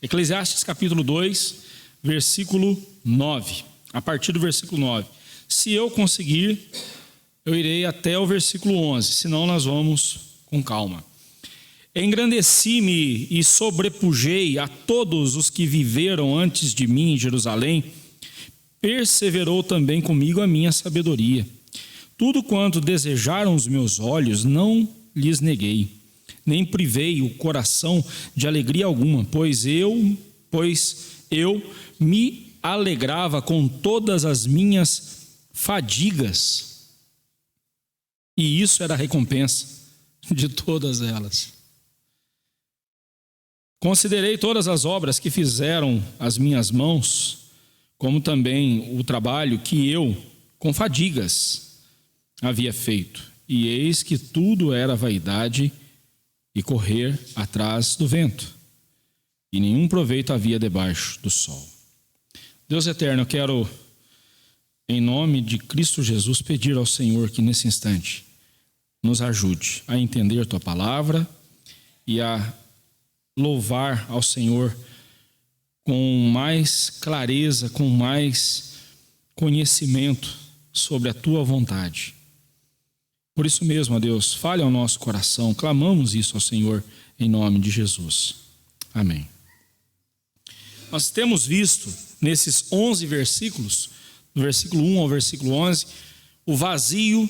Eclesiastes capítulo 2, versículo 9. A partir do versículo 9. Se eu conseguir, eu irei até o versículo 11, senão nós vamos com calma. Engrandeci-me e sobrepujei a todos os que viveram antes de mim em Jerusalém. Perseverou também comigo a minha sabedoria. Tudo quanto desejaram os meus olhos, não lhes neguei, nem privei o coração de alegria alguma, pois eu me alegrava com todas as minhas fadigas, e isso era a recompensa de todas elas. Considerei todas as obras que fizeram as minhas mãos, como também o trabalho que eu, com fadigas, havia feito. E eis que tudo era vaidade e correr atrás do vento, e nenhum proveito havia debaixo do sol. Deus eterno, eu quero, em nome de Cristo Jesus, pedir ao Senhor que nesse instante nos ajude a entender Tua palavra e a louvar ao Senhor com mais clareza, com mais conhecimento sobre a Tua vontade. Por isso mesmo, ó Deus, fale ao nosso coração, clamamos isso ao Senhor em nome de Jesus. Amém. Nós temos visto nesses 11 versículos, do versículo 1 ao versículo 11, o vazio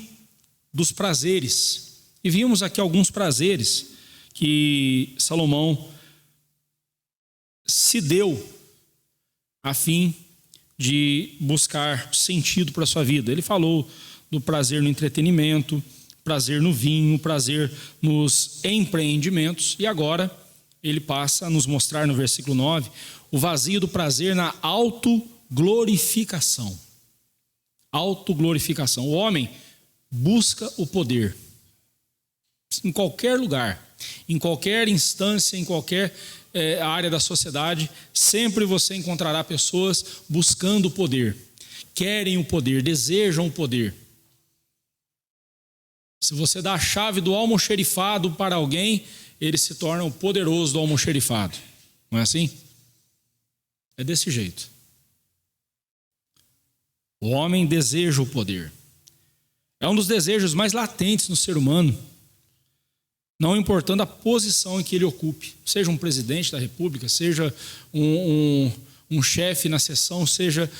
dos prazeres. E vimos aqui alguns prazeres que Salomão se deu a fim de buscar sentido para a sua vida. Ele falou do prazer no entretenimento, prazer no vinho, prazer nos empreendimentos, e agora ele passa a nos mostrar no versículo 9 o vazio do prazer na autoglorificação. Autoglorificação. O homem busca o poder em qualquer lugar, em qualquer instância, em qualquer área da sociedade. Sempre você encontrará pessoas buscando o poder, querem o poder, desejam o poder. Se você dá a chave do almoxerifado para alguém, ele se torna o poderoso do almoxerifado. Não é assim? É desse jeito. O homem deseja o poder. É um dos desejos mais latentes no ser humano, não importando a posição em que ele ocupe. Seja um presidente da república, seja um chefe na seção, seja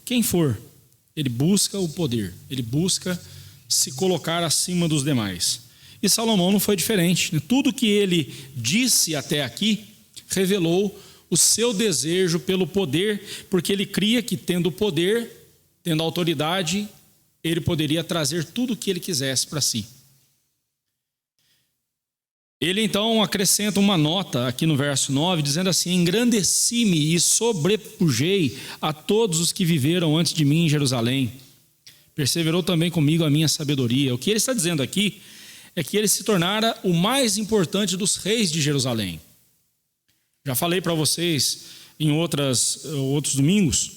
quem for. Ele busca o poder, ele busca se colocar acima dos demais. E Salomão não foi diferente. Tudo que ele disse até aqui revelou o seu desejo pelo poder, porque ele cria que tendo poder, tendo autoridade, ele poderia trazer tudo o que ele quisesse para si. Ele então acrescenta uma nota aqui no verso 9, dizendo assim: engrandeci-me e sobrepujei a todos os que viveram antes de mim em Jerusalém. Perseverou também comigo a minha sabedoria. O que ele está dizendo aqui é que ele se tornara o mais importante dos reis de Jerusalém. Já falei para vocês em outros domingos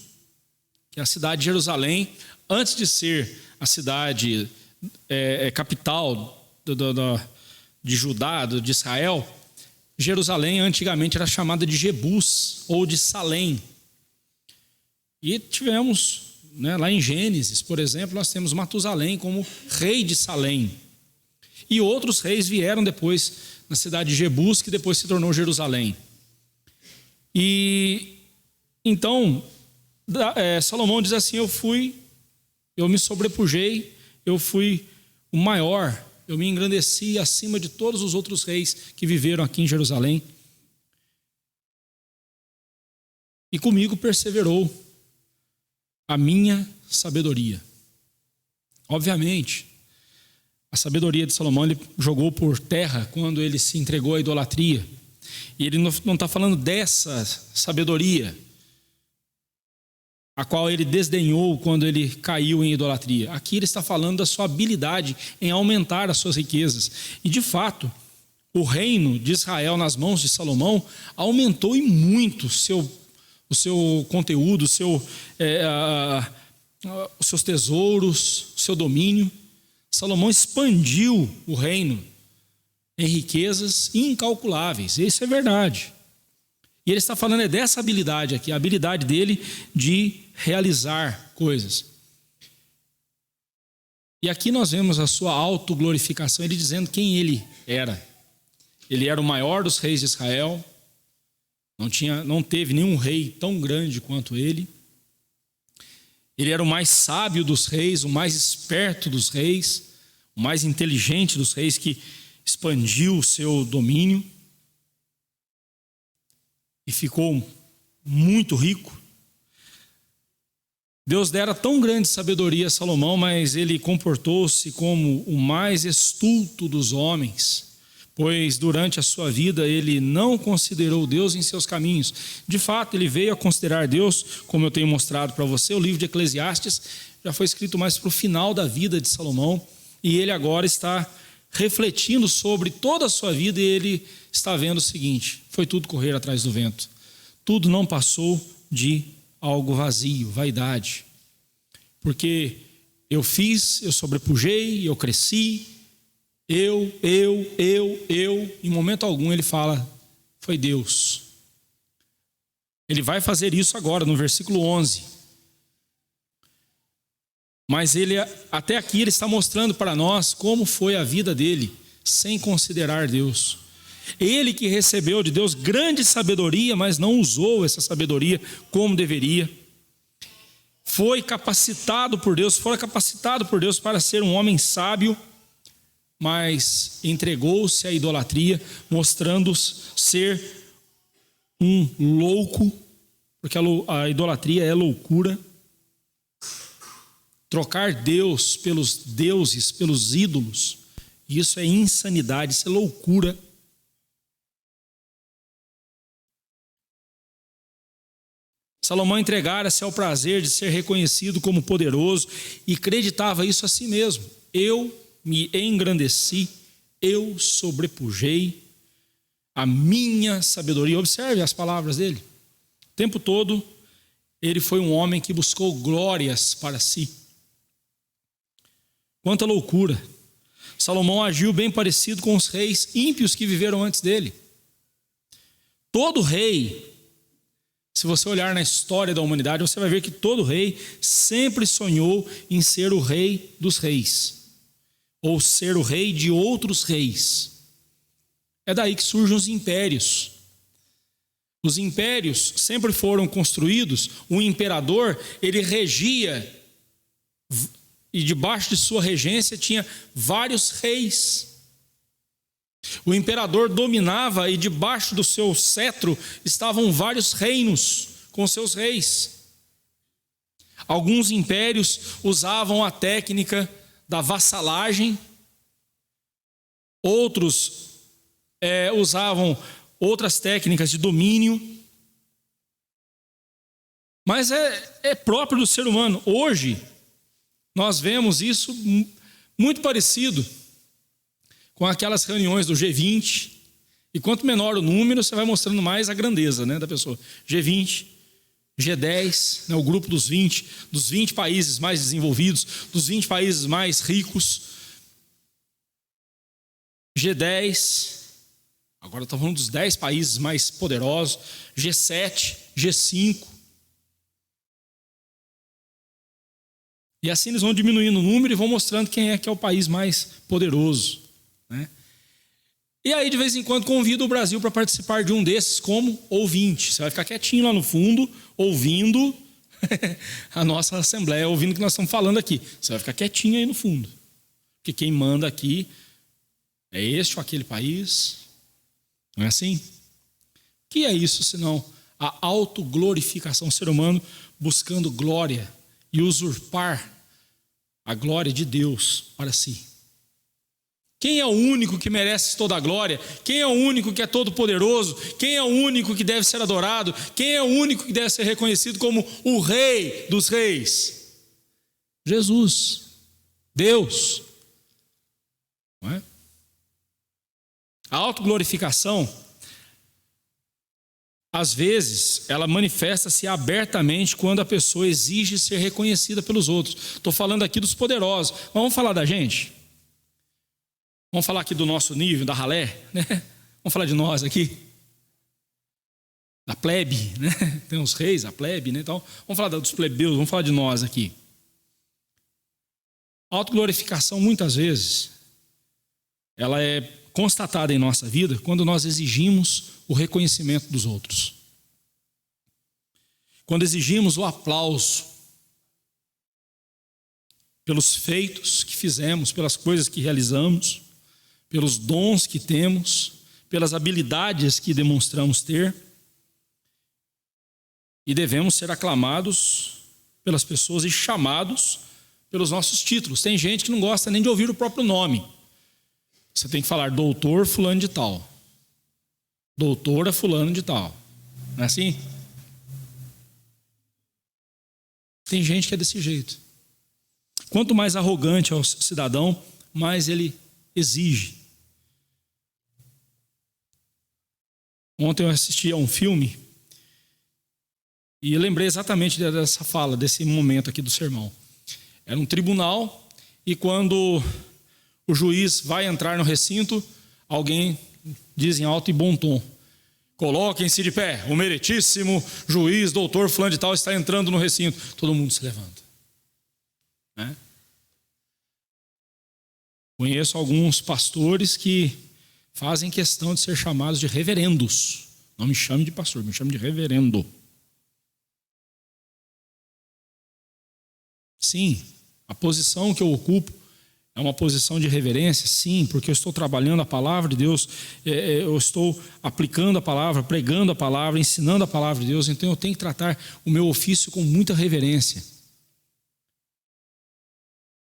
que a cidade de Jerusalém, antes de ser a cidade capital de Judá, de Israel, Jerusalém antigamente era chamada de Jebus ou de Salém. E tivemos, lá em Gênesis, por exemplo, nós temos Matusalém como rei de Salém. E outros reis vieram depois na cidade de Jebus, que depois se tornou Jerusalém. E então Salomão diz assim: eu me sobrepujei, eu fui o maior, eu me engrandeci acima de todos os outros reis que viveram aqui em Jerusalém. E comigo perseverou a minha sabedoria. Obviamente, a sabedoria de Salomão ele jogou por terra quando ele se entregou à idolatria. E ele não está falando dessa sabedoria a qual ele desdenhou quando ele caiu em idolatria. Aqui ele está falando da sua habilidade em aumentar as suas riquezas. E de fato, o reino de Israel nas mãos de Salomão aumentou em muito o seu conteúdo, os seus tesouros, o seu domínio. Salomão expandiu o reino em riquezas incalculáveis. Isso é verdade. E ele está falando dessa habilidade aqui, a habilidade dele de realizar coisas. E aqui nós vemos a sua autoglorificação, ele dizendo quem ele era. Ele era o maior dos reis de Israel, não teve nenhum rei tão grande quanto ele. Ele era o mais sábio dos reis, o mais esperto dos reis, o mais inteligente dos reis, que expandiu o seu domínio e ficou muito rico. Deus dera tão grande sabedoria a Salomão, mas ele comportou-se como o mais estulto dos homens, pois durante a sua vida ele não considerou Deus em seus caminhos. De fato, ele veio a considerar Deus, como eu tenho mostrado para você. O livro de Eclesiastes já foi escrito mais para o final da vida de Salomão, e ele agora está refletindo sobre toda a sua vida, e ele está vendo o seguinte: foi tudo correr atrás do vento. Tudo não passou de algo vazio, vaidade. Porque eu fiz, eu sobrepujei, eu cresci, em momento algum ele fala, foi Deus. Ele vai fazer isso agora, no versículo 11. Mas ele, até aqui, ele está mostrando para nós como foi a vida dele, sem considerar Deus. Ele que recebeu de Deus grande sabedoria, mas não usou essa sabedoria como deveria. Foi capacitado por Deus para ser um homem sábio, mas entregou-se à idolatria, mostrando-se ser um louco, porque a idolatria é loucura. Trocar Deus pelos deuses, pelos ídolos, isso é insanidade, isso é loucura. Salomão entregara-se ao prazer de ser reconhecido como poderoso e acreditava isso a si mesmo. Eu me engrandeci, eu sobrepujei a minha sabedoria. Observe as palavras dele. O tempo todo ele foi um homem que buscou glórias para si. Quanta loucura! Salomão agiu bem parecido com os reis ímpios que viveram antes dele. Todo rei, se você olhar na história da humanidade, você vai ver que todo rei sempre sonhou em ser o rei dos reis, ou ser o rei de outros reis. É daí que surgem os impérios. Os impérios sempre foram construídos, o imperador, ele regia, e debaixo de sua regência tinha vários reis. O imperador dominava e debaixo do seu cetro estavam vários reinos com seus reis. Alguns impérios usavam a técnica da vassalagem, outros usavam outras técnicas de domínio, mas é próprio do ser humano. Hoje nós vemos isso muito parecido com aquelas reuniões do G20, e quanto menor o número, você vai mostrando mais a grandeza, da pessoa. G20, G10, o grupo dos 20 países mais desenvolvidos, dos 20 países mais ricos. G10, agora estamos falando dos 10 países mais poderosos. G7, G5. E assim eles vão diminuindo o número e vão mostrando quem é que é o país mais poderoso. E aí, de vez em quando, convido o Brasil para participar de um desses como ouvinte. Você vai ficar quietinho lá no fundo, ouvindo a nossa assembleia, ouvindo o que nós estamos falando aqui. Você vai ficar quietinho aí no fundo. Porque quem manda aqui é este ou aquele país. Não é assim? O que é isso, senão a autoglorificação? O ser humano buscando glória e usurpar a glória de Deus para si. Quem é o único que merece toda a glória? Quem é o único que é todo poderoso? Quem é o único que deve ser adorado? Quem é o único que deve ser reconhecido como o Rei dos Reis? Jesus, Deus. Não é? A autoglorificação, às vezes, ela manifesta-se abertamente quando a pessoa exige ser reconhecida pelos outros. Estou falando aqui dos poderosos, mas vamos falar da gente? Vamos falar aqui do nosso nível, da ralé, Vamos falar de nós aqui. da plebe, né? Tem os reis, a plebe, né? Então, vamos falar dos plebeus, vamos falar de nós aqui. A autoglorificação, muitas vezes, ela é constatada em nossa vida quando nós exigimos o reconhecimento dos outros. Quando exigimos o aplauso pelos feitos que fizemos, pelas coisas que realizamos, pelos dons que temos, pelas habilidades que demonstramos ter. E devemos ser aclamados pelas pessoas e chamados pelos nossos títulos. Tem gente que não gosta nem de ouvir o próprio nome. Você tem que falar doutor fulano de tal. Doutora fulano de tal. Não é assim? Tem gente que é desse jeito. Quanto mais arrogante é o cidadão, mais ele exige. Ontem eu assisti a um filme e lembrei exatamente dessa fala, desse momento aqui do sermão. Era um tribunal e quando o juiz vai entrar no recinto, alguém diz em alto e bom tom: coloquem-se de pé, o meritíssimo juiz, doutor fulano de tal, está entrando no recinto. Todo mundo se levanta. Né? Conheço alguns pastores que fazem questão de ser chamados de reverendos. Não me chame de pastor, me chame de reverendo. Sim, a posição que eu ocupo é uma posição de reverência, sim, porque eu estou trabalhando a palavra de Deus, eu estou aplicando a palavra, pregando a palavra, ensinando a palavra de Deus, então eu tenho que tratar o meu ofício com muita reverência.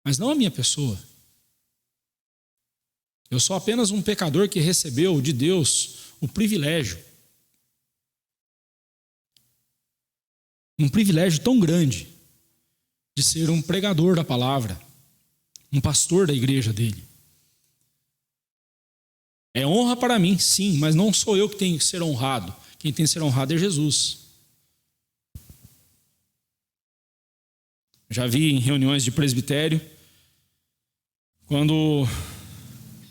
Mas não a minha pessoa. Eu sou apenas um pecador que recebeu de Deus o privilégio. Um privilégio tão grande de ser um pregador da palavra, um pastor da igreja dele. É honra para mim, sim, mas não sou eu que tenho que ser honrado. Quem tem que ser honrado é Jesus. Já vi em reuniões de presbitério, quando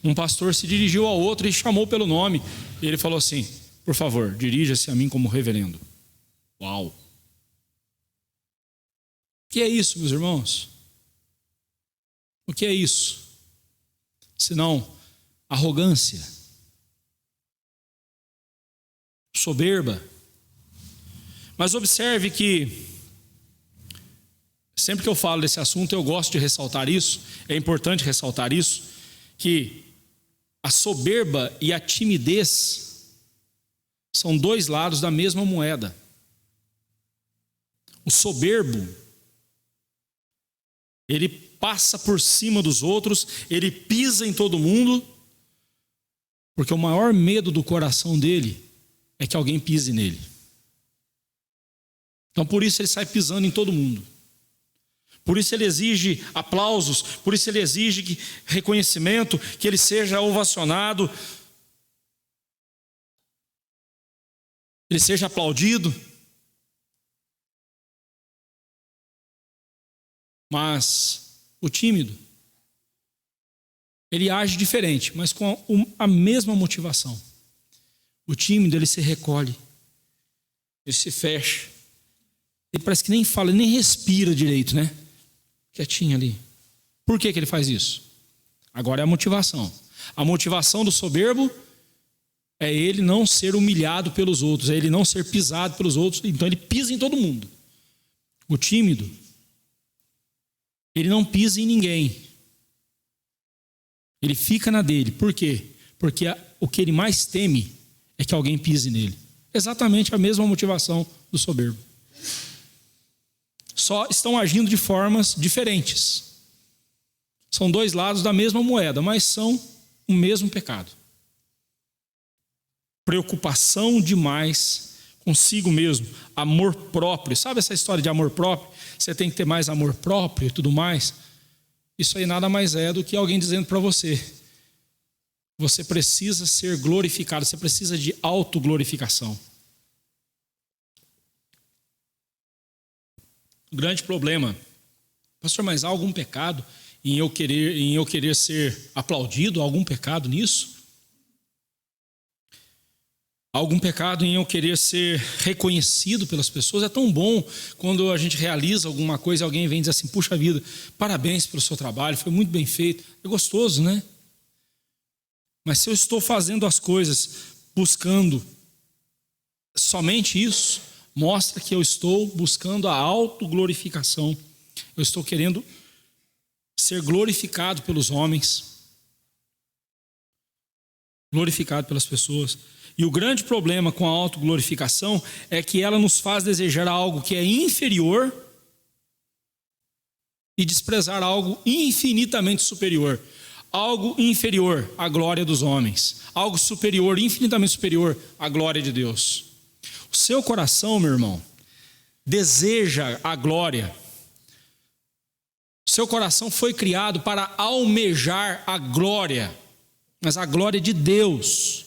um pastor se dirigiu ao outro e chamou pelo nome, e ele falou assim: por favor, dirija-se a mim como reverendo. Uau! O que é isso, meus irmãos? O que é isso? Senão arrogância, soberba. Mas observe que sempre que eu falo desse assunto, eu gosto de ressaltar isso, é importante ressaltar isso, que a soberba e a timidez são dois lados da mesma moeda. O soberbo, ele passa por cima dos outros, ele pisa em todo mundo, porque o maior medo do coração dele é que alguém pise nele. Então por isso ele sai pisando em todo mundo. Por isso ele exige aplausos, por isso ele exige reconhecimento, que ele seja ovacionado, ele seja aplaudido. Mas o tímido, ele age diferente, mas com a mesma motivação. O tímido, ele se recolhe, ele se fecha, ele parece que nem fala, nem respira direito, né? Quietinho ali. Por que ele faz isso? Agora é a motivação. A motivação do soberbo é ele não ser humilhado pelos outros, é ele não ser pisado pelos outros, então ele pisa em todo mundo. O tímido, ele não pisa em ninguém. Ele fica na dele. Por quê? Porque o que ele mais teme é que alguém pise nele. Exatamente a mesma motivação do soberbo. Só estão agindo de formas diferentes. São dois lados da mesma moeda, mas são o mesmo pecado. Preocupação demais consigo mesmo, amor próprio. Sabe essa história de amor próprio? Você tem que ter mais amor próprio e tudo mais. Isso aí nada mais é do que alguém dizendo para você: você precisa ser glorificado, você precisa de autoglorificação. O grande problema, pastor, mas há algum pecado em eu querer ser aplaudido? Há algum pecado nisso? algum pecado em eu querer ser reconhecido pelas pessoas. É tão bom quando a gente realiza alguma coisa e alguém vem dizer assim: puxa vida, parabéns pelo seu trabalho, foi muito bem feito. É gostoso, né? Mas se eu estou fazendo as coisas buscando somente isso, mostra que eu estou buscando a autoglorificação. Eu estou querendo ser glorificado pelos homens, glorificado pelas pessoas. E o grande problema com a autoglorificação é que ela nos faz desejar algo que é inferior e desprezar algo infinitamente superior. Algo inferior à glória dos homens, algo superior, infinitamente superior à glória de Deus. O seu coração, meu irmão, deseja a glória. O seu coração foi criado para almejar a glória, mas a glória de Deus.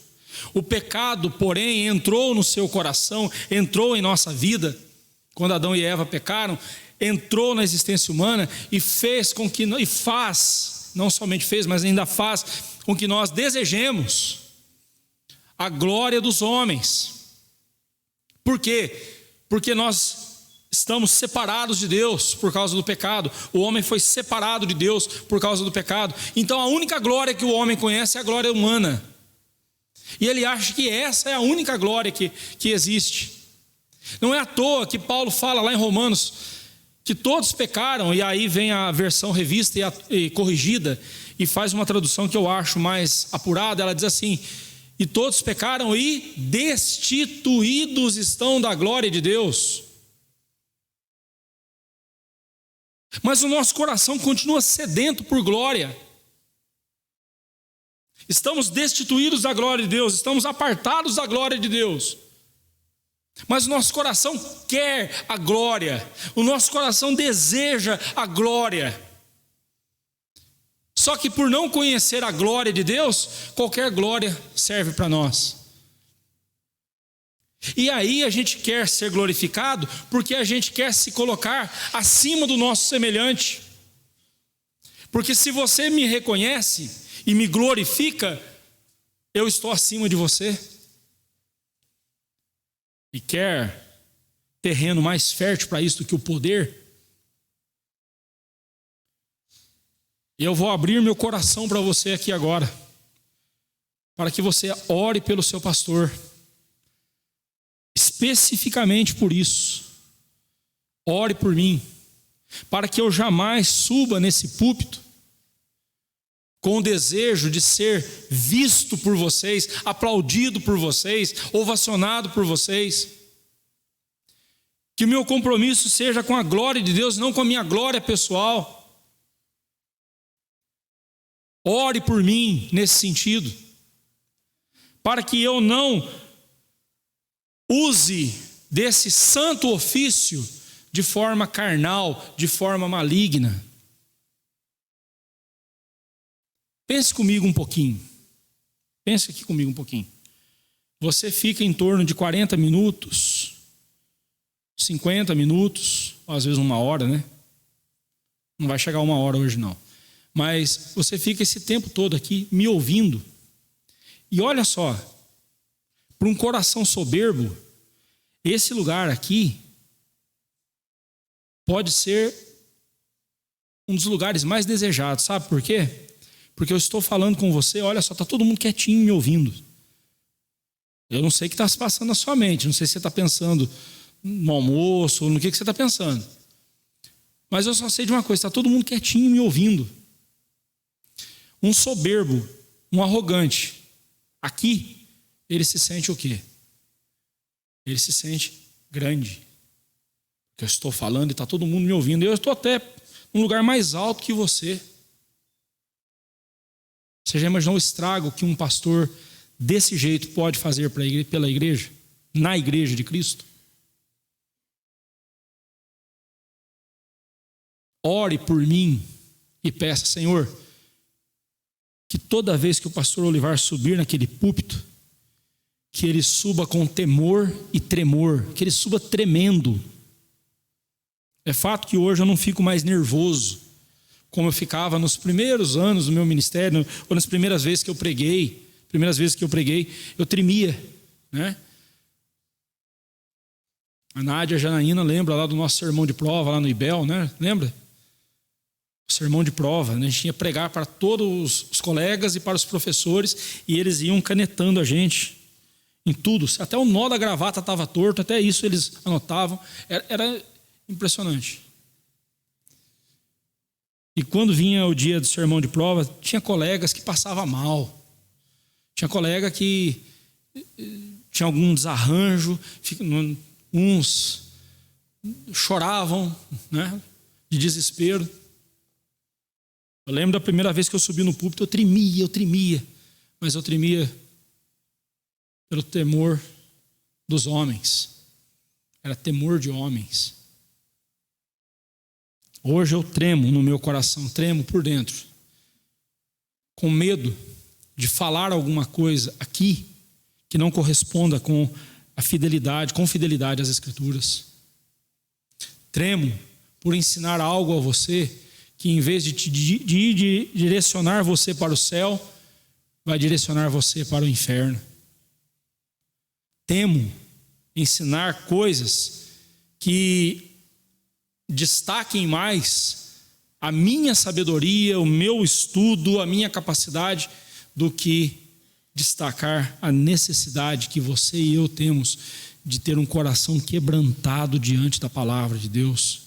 O pecado, porém, entrou no seu coração, entrou em nossa vida, quando Adão e Eva pecaram, entrou na existência humana e fez com que, e faz, não somente fez, mas ainda faz com que nós desejemos a glória dos homens. Por quê? Porque nós estamos separados de Deus por causa do pecado. O homem foi separado de Deus por causa do pecado. Então a única glória que o homem conhece é a glória humana. E ele acha que essa é a única glória que existe. Não é à toa que Paulo fala lá em Romanos que todos pecaram, e aí vem a versão revista e corrigida e faz uma tradução que eu acho mais apurada. Ela diz assim: e todos pecaram e destituídos estão da glória de Deus. Mas o nosso coração continua sedento por glória. Estamos destituídos da glória de Deus, estamos apartados da glória de Deus. Mas o nosso coração quer a glória, o nosso coração deseja a glória. Só que por não conhecer a glória de Deus, qualquer glória serve para nós. E aí a gente quer ser glorificado porque a gente quer se colocar acima do nosso semelhante. Porque se você me reconhece e me glorifica, eu estou acima de você. E quer terreno mais fértil para isso do que o poder? Eu vou abrir meu coração para você aqui agora, para que você ore pelo seu pastor, especificamente por isso. Ore por mim, para que eu jamais suba nesse púlpito com o desejo de ser visto por vocês, aplaudido por vocês, ovacionado por vocês. Que o meu compromisso seja com a glória de Deus, não com a minha glória pessoal. Ore por mim nesse sentido, para que eu não use desse santo ofício de forma carnal, de forma maligna. Pense comigo um pouquinho. Pense aqui comigo um pouquinho. Você fica em torno de 40 minutos, 50 minutos, às vezes 1 hora, né? Não vai chegar 1 hora hoje não. Mas você fica esse tempo todo aqui me ouvindo. E olha só, para um coração soberbo, esse lugar aqui pode ser um dos lugares mais desejados. Sabe por quê? Porque eu estou falando com você, olha só, está todo mundo quietinho me ouvindo. Eu não sei o que está se passando na sua mente, não sei se você está pensando no almoço, ou no que você está pensando. Mas eu só sei de uma coisa, está todo mundo quietinho me ouvindo. Um soberbo, um arrogante, aqui, ele se sente o quê? Ele se sente grande. Porque eu estou falando e está todo mundo me ouvindo. Eu estou até num lugar mais alto que você. Você já imaginou o estrago que um pastor desse jeito pode fazer pela igreja? Na igreja de Cristo? Ore por mim e peça: Senhor, que toda vez que o pastor Olivar subir naquele púlpito, que ele suba com temor e tremor, que ele suba tremendo. É fato que hoje eu não fico mais nervoso, como eu ficava nos primeiros anos do meu ministério, ou nas primeiras vezes que eu preguei, eu tremia. né? A Nádia Janaína lembra lá do nosso sermão de prova lá no IBEL, né? Lembra? O sermão de prova, né? A gente ia pregar para todos os colegas e para os professores e eles iam canetando a gente em tudo. Até o nó da gravata estava torto, até isso eles anotavam. Era impressionante. E quando vinha o dia do sermão de prova, tinha colegas que passavam mal. Tinha colega que tinha algum desarranjo, uns choravam, né, de desespero. Eu lembro da primeira vez que eu subi no púlpito, eu tremia, mas eu tremia pelo temor dos homens. Era temor de homens. Hoje eu tremo no meu coração, tremo por dentro, com medo de falar alguma coisa aqui que não corresponda com fidelidade às Escrituras. Tremo por ensinar algo a você que, em vez de direcionar você para o céu, vai direcionar você para o inferno. Temo ensinar coisas que destaquem mais a minha sabedoria, o meu estudo, a minha capacidade, do que destacar a necessidade que você e eu temos de ter um coração quebrantado diante da palavra de Deus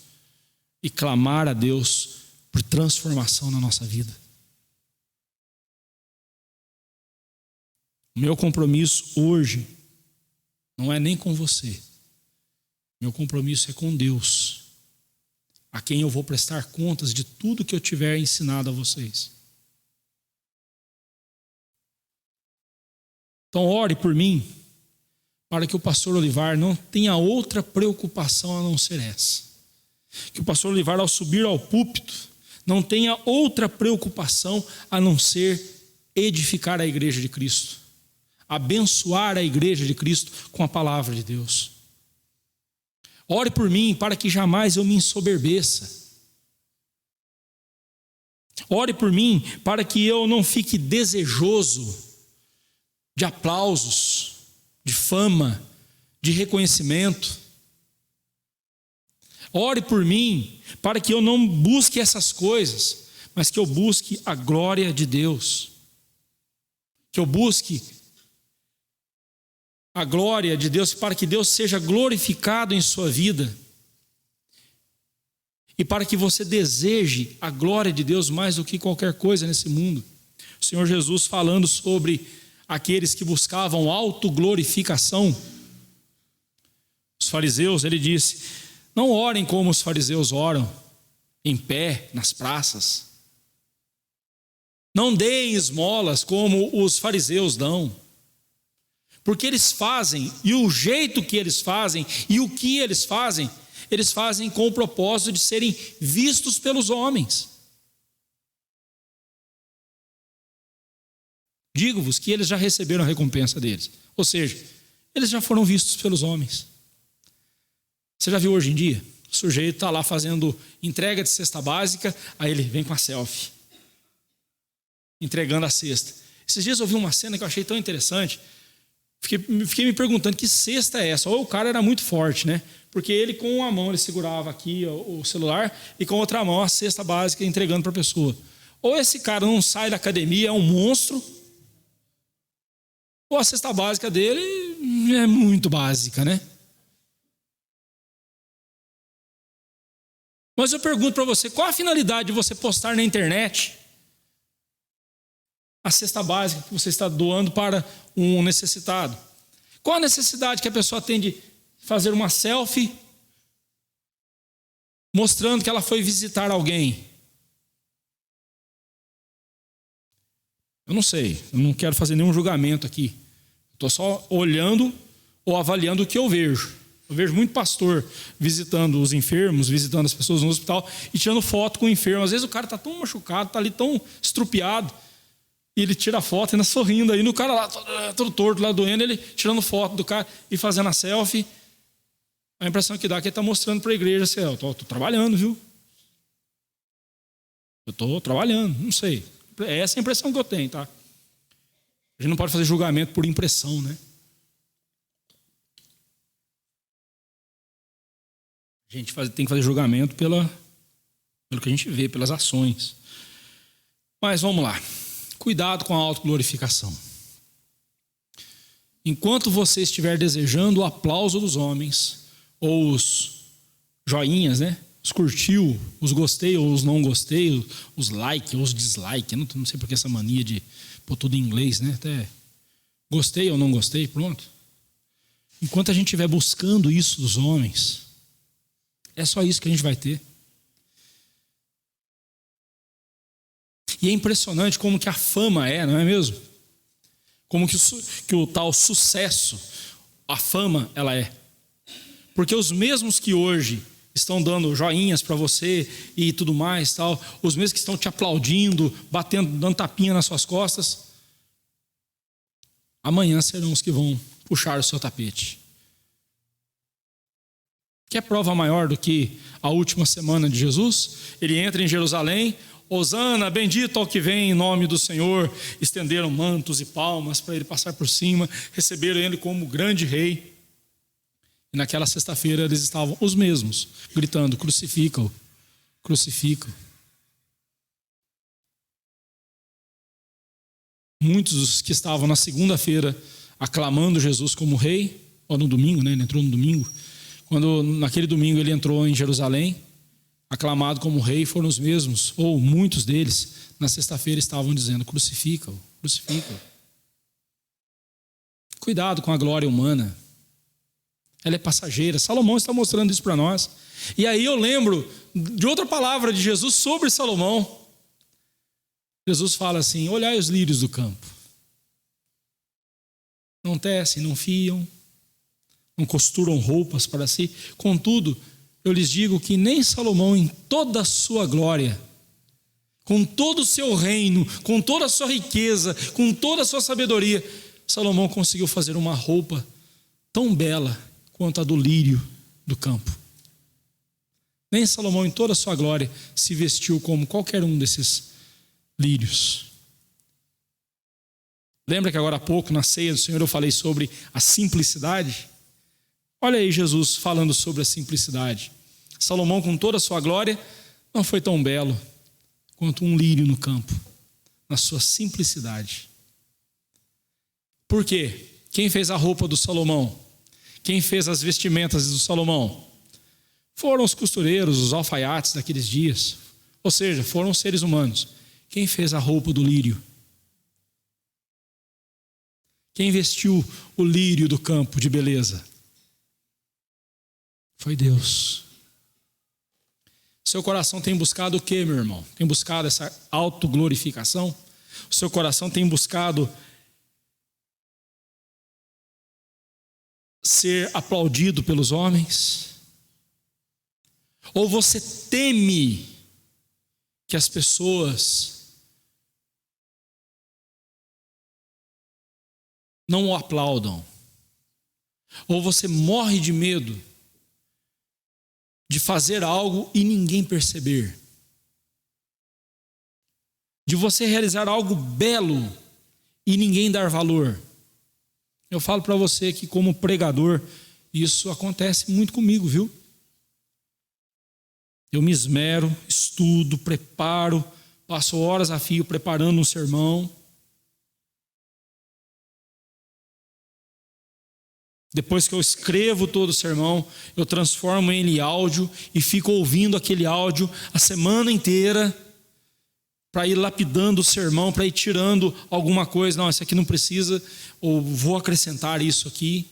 e clamar a Deus por transformação na nossa vida. O meu compromisso hoje não é nem com você. Meu compromisso é com Deus, a quem eu vou prestar contas de tudo que eu tiver ensinado a vocês. Então ore por mim, para que o pastor Olivar não tenha outra preocupação a não ser essa. Que o pastor Olivar, ao subir ao púlpito, não tenha outra preocupação a não ser edificar a igreja de Cristo, abençoar a igreja de Cristo com a palavra de Deus. Ore por mim para que jamais eu me ensoberbeça. Ore por mim para que eu não fique desejoso de aplausos, de fama, de reconhecimento. Ore por mim para que eu não busque essas coisas, mas que eu busque a glória de Deus. Que eu busque a glória de Deus para que Deus seja glorificado em sua vida. E para que você deseje a glória de Deus mais do que qualquer coisa nesse mundo. O Senhor Jesus, falando sobre aqueles que buscavam autoglorificação, os fariseus, ele disse: não orem como os fariseus oram, em pé, nas praças. Não deem esmolas como os fariseus dão. Porque eles fazem, e o jeito que eles fazem, e o que eles fazem com o propósito de serem vistos pelos homens. Digo-vos que eles já receberam a recompensa deles. Ou seja, eles já foram vistos pelos homens. Você já viu hoje em dia? O sujeito está lá fazendo entrega de cesta básica, aí ele vem com a selfie, entregando a cesta. Esses dias eu vi uma cena que eu achei tão interessante. Fiquei me perguntando que cesta é essa. Ou o cara era muito forte, né? Porque ele com uma mão ele segurava aqui o celular e com a outra mão a cesta básica entregando para a pessoa. Ou esse cara não sai da academia, é um monstro, ou a cesta básica dele é muito básica, né? Mas eu pergunto para você, qual a finalidade de você postar na internet a cesta básica que você está doando para um necessitado? Qual a necessidade que a pessoa tem de fazer uma selfie mostrando que ela foi visitar alguém? Eu não sei, eu não quero fazer nenhum julgamento aqui. Estou só olhando ou avaliando o que eu vejo. Eu vejo muito pastor visitando os enfermos, visitando as pessoas no hospital e tirando foto com o enfermo. Às vezes o cara está tão machucado, está ali tão estrupiado, e ele tira a foto ainda sorrindo aí no cara lá, todo torto, lá doendo, ele tirando foto do cara e fazendo a selfie. A impressão que dá é que ele está mostrando para a igreja assim: eu estou trabalhando, viu? Eu estou trabalhando, não sei. É essa a impressão que eu tenho, tá? A gente não pode fazer julgamento por impressão, né? A gente tem que fazer julgamento pelo que a gente vê, pelas ações. Mas vamos lá. Cuidado com a autoglorificação. Enquanto você estiver desejando o aplauso dos homens, ou os joinhas, né? Os curtiu, os gostei ou os não gostei, os like ou os dislike. Eu não sei porque essa mania de pôr tudo em inglês, né? Até gostei ou não gostei, pronto. Enquanto a gente estiver buscando isso dos homens, é só isso que a gente vai ter. E é impressionante como que a fama não é mesmo? Como que o tal sucesso, a fama, ela é. Porque os mesmos que hoje estão dando joinhas para você e tudo mais, tal, os mesmos que estão te aplaudindo, batendo, dando tapinha nas suas costas, amanhã serão os que vão puxar o seu tapete. Quer prova maior do que a última semana de Jesus? Ele entra em Jerusalém, Hosana, bendito ao que vem em nome do Senhor. Estenderam mantos e palmas para ele passar por cima, receberam ele como grande rei. E naquela sexta-feira eles estavam os mesmos, gritando: crucifica-o, crucifica-o. Muitos dos que estavam na segunda-feira aclamando Jesus como rei, ou no domingo, né? Ele entrou no domingo. Quando naquele domingo ele entrou em Jerusalém, aclamado como rei, foram os mesmos, ou muitos deles, na sexta-feira estavam dizendo: crucifica-o, crucifica-o. Cuidado com a glória humana. Ela é passageira. Salomão está mostrando isso para nós. E aí eu lembro de outra palavra de Jesus sobre Salomão. Jesus fala assim: olhai os lírios do campo. Não tecem, não fiam, não costuram roupas para si. Contudo, eu lhes digo que nem Salomão, em toda a sua glória, com todo o seu reino, com toda a sua riqueza, com toda a sua sabedoria, Salomão conseguiu fazer uma roupa tão bela quanto a do lírio do campo. Nem Salomão, em toda a sua glória, se vestiu como qualquer um desses lírios. Lembra que agora há pouco, na ceia do Senhor, eu falei sobre a simplicidade? Olha aí Jesus falando sobre a simplicidade. Salomão, com toda a sua glória, não foi tão belo quanto um lírio no campo, na sua simplicidade. Por quê? Quem fez a roupa do Salomão? Quem fez as vestimentas do Salomão? Foram os costureiros, os alfaiates daqueles dias. Ou seja, foram os seres humanos. Quem fez a roupa do lírio? Quem vestiu o lírio do campo de beleza? Foi Deus. Seu coração tem buscado o quê, meu irmão? Tem buscado essa autoglorificação? O seu coração tem buscado ser aplaudido pelos homens? Ou você teme que as pessoas não o aplaudam? Ou você morre de medo de fazer algo e ninguém perceber? De você realizar algo belo e ninguém dar valor? Eu falo para você que, como pregador, isso acontece muito comigo, viu? Eu me esmero, estudo, preparo, passo horas a fio preparando um sermão. Depois que eu escrevo todo o sermão, eu transformo ele em áudio e fico ouvindo aquele áudio a semana inteira para ir lapidando o sermão, para ir tirando alguma coisa. Não, isso aqui não precisa, ou vou acrescentar isso aqui,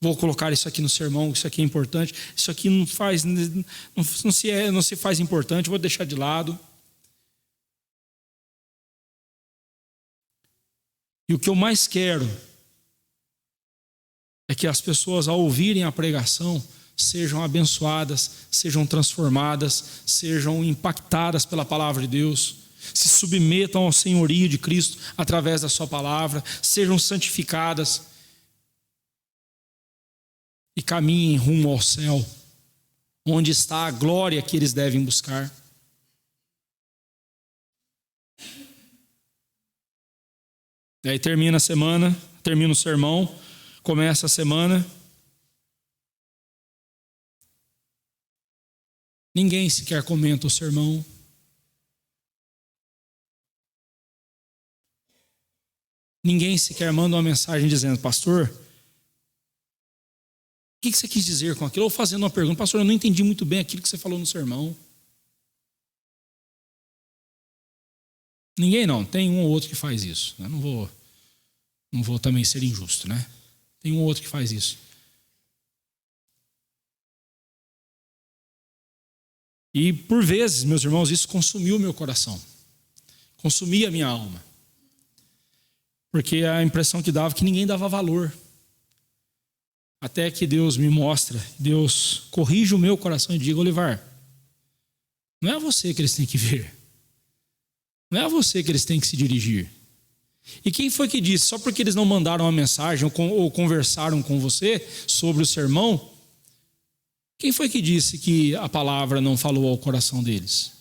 vou colocar isso aqui no sermão, isso aqui é importante, isso aqui não se faz importante, vou deixar de lado. E o que eu mais quero é que as pessoas, ao ouvirem a pregação, sejam abençoadas, sejam transformadas, sejam impactadas pela palavra de Deus, se submetam ao senhorio de Cristo através da sua palavra, sejam santificadas e caminhem rumo ao céu, onde está a glória que eles devem buscar. E aí termina a semana, termina o sermão, começa a semana. Ninguém sequer comenta o sermão. Ninguém sequer manda uma mensagem dizendo: pastor, o que você quis dizer com aquilo? Ou fazendo uma pergunta: pastor, eu não entendi muito bem aquilo que você falou no sermão. Ninguém não. Tem um ou outro que faz isso. Eu não vou também ser injusto, né? Tem um ou outro que faz isso. E por vezes, meus irmãos, isso consumiu o meu coração. Consumia a minha alma. Porque a impressão que dava é que ninguém dava valor. Até que Deus me mostra, Deus corrige o meu coração e diga: Olivar, não é a você que eles têm que ver. Não é a você que eles têm que se dirigir. E quem foi que disse? Só porque eles não mandaram uma mensagem ou conversaram com você sobre o sermão, quem foi que disse que a palavra não falou ao coração deles?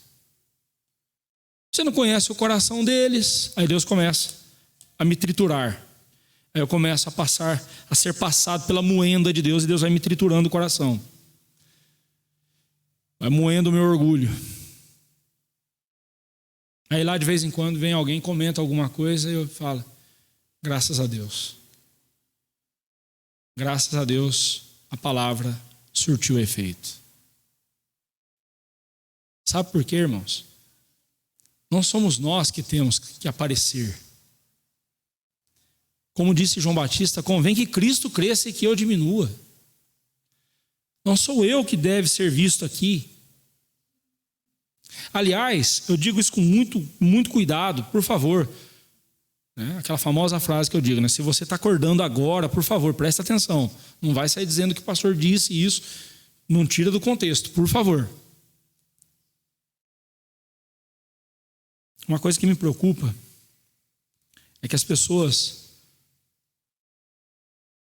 Você não conhece o coração deles, aí Deus começa a me triturar. Aí eu começo a ser passado pela moenda de Deus, e Deus vai me triturando o coração. Vai moendo o meu orgulho. Aí lá de vez em quando vem alguém, comenta alguma coisa e eu falo: graças a Deus. Graças a Deus a palavra surtiu efeito. Sabe por quê, irmãos? Não somos nós que temos que aparecer. Como disse João Batista, convém que Cristo cresça e que eu diminua. Não sou eu que deve ser visto aqui. Aliás, eu digo isso com muito cuidado, por favor. Aquela famosa frase que eu digo, né? Se você está acordando agora, por favor, presta atenção. Não vai sair dizendo que o pastor disse isso, não tira do contexto, por favor. Uma coisa que me preocupa é que as pessoas,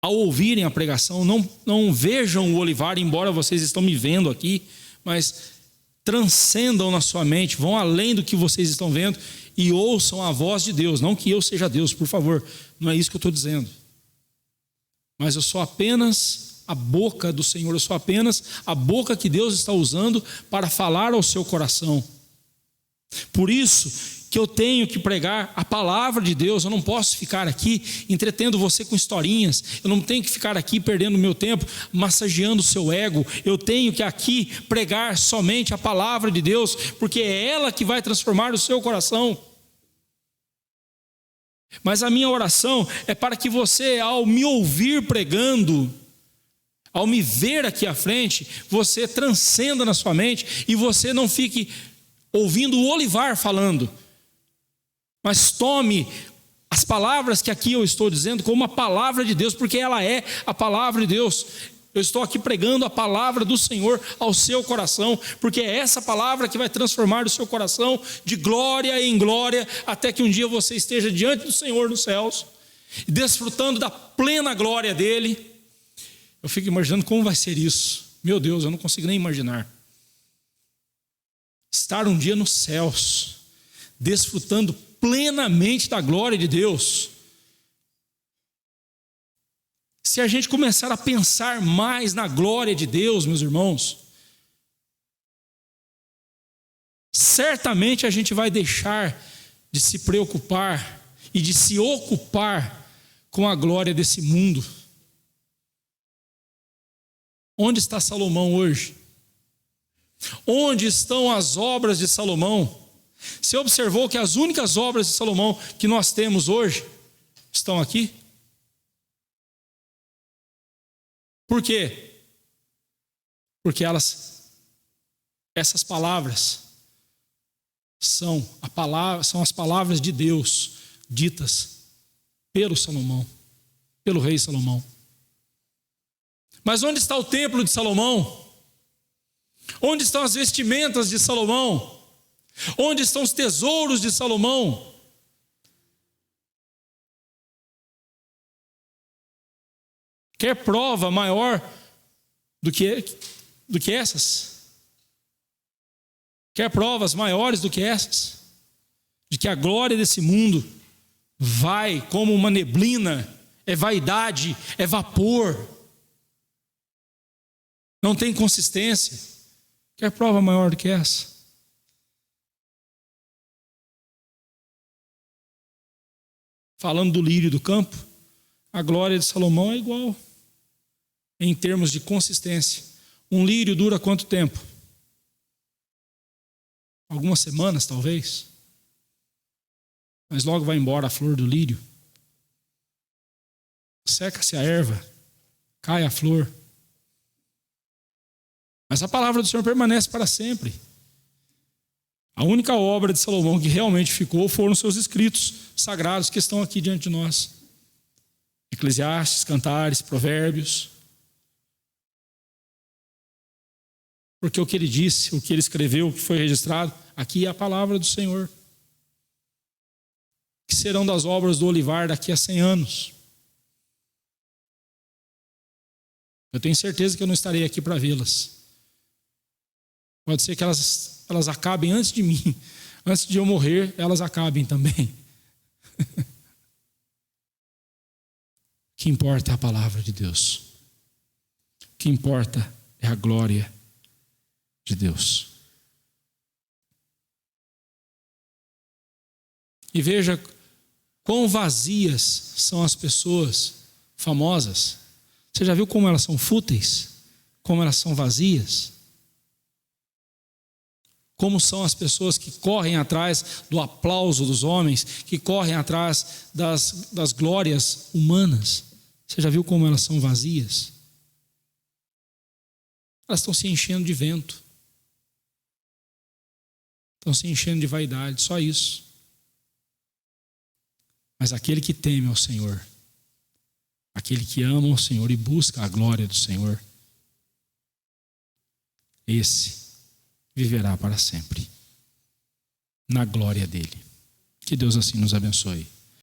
ao ouvirem a pregação, não vejam o Olivar, embora vocês estão me vendo aqui, mas transcendam na sua mente, vão além do que vocês estão vendo e ouçam a voz de Deus. Não que eu seja Deus, por favor, não é isso que eu estou dizendo. Mas eu sou apenas a boca do Senhor, eu sou apenas a boca que Deus está usando para falar ao seu coração. Por isso que eu tenho que pregar a palavra de Deus. Eu não posso ficar aqui entretendo você com historinhas. Eu não tenho que ficar aqui perdendo meu tempo, massageando o seu ego. Eu tenho que aqui pregar somente a palavra de Deus, porque é ela que vai transformar o seu coração. Mas a minha oração é para que você, ao me ouvir pregando, ao me ver aqui à frente, você transcenda na sua mente e você não fique ouvindo o Olivar falando, mas tome as palavras que aqui eu estou dizendo como a palavra de Deus, porque ela é a palavra de Deus. Eu estou aqui pregando a palavra do Senhor ao seu coração, porque é essa palavra que vai transformar o seu coração de glória em glória, até que um dia você esteja diante do Senhor nos céus, desfrutando da plena glória dele. Eu fico imaginando como vai ser isso. Meu Deus, eu não consigo nem imaginar. Estar um dia nos céus, desfrutando plenamente da glória de Deus. Se a gente começar a pensar mais na glória de Deus, meus irmãos, certamente a gente vai deixar de se preocupar e de se ocupar com a glória desse mundo. Onde está Salomão hoje? Onde estão as obras de Salomão? Você observou que as únicas obras de Salomão que nós temos hoje estão aqui? Por quê? Porque essas palavras são as palavras de Deus ditas pelo Salomão, pelo rei Salomão. Mas onde está o templo de Salomão? Onde estão as vestimentas de Salomão? Onde estão os tesouros de Salomão? Quer prova maior do que essas? Quer provas maiores do que essas? De que a glória desse mundo vai como uma neblina, é vaidade, é vapor, não tem consistência. Quer prova maior do que essa? Falando do lírio do campo, a glória de Salomão é igual em termos de consistência. Um lírio dura quanto tempo? Algumas semanas, talvez. Mas logo vai embora a flor do lírio. Seca-se a erva, cai a flor. Mas a palavra do Senhor permanece para sempre. A única obra de Salomão que realmente ficou foram seus escritos sagrados que estão aqui diante de nós. Eclesiastes, Cantares, Provérbios. Porque o que ele disse, o que ele escreveu, o que foi registrado, aqui é a palavra do Senhor. Que serão das obras do olivar daqui a 100 anos. Eu tenho certeza que eu não estarei aqui para vê-las. Pode ser que elas acabem antes de mim. Antes de eu morrer, elas acabem também. O que importa é a palavra de Deus. O que importa é a glória de Deus. E veja quão vazias são as pessoas famosas. Você já viu como elas são fúteis? Como elas são vazias? Como são as pessoas que correm atrás do aplauso dos homens, que correm atrás das glórias humanas? Você já viu como elas são vazias? Elas estão se enchendo de vento. Estão se enchendo de vaidade, só isso. Mas aquele que teme ao Senhor, aquele que ama o Senhor e busca a glória do Senhor, esse viverá para sempre na glória dele. Que Deus assim nos abençoe.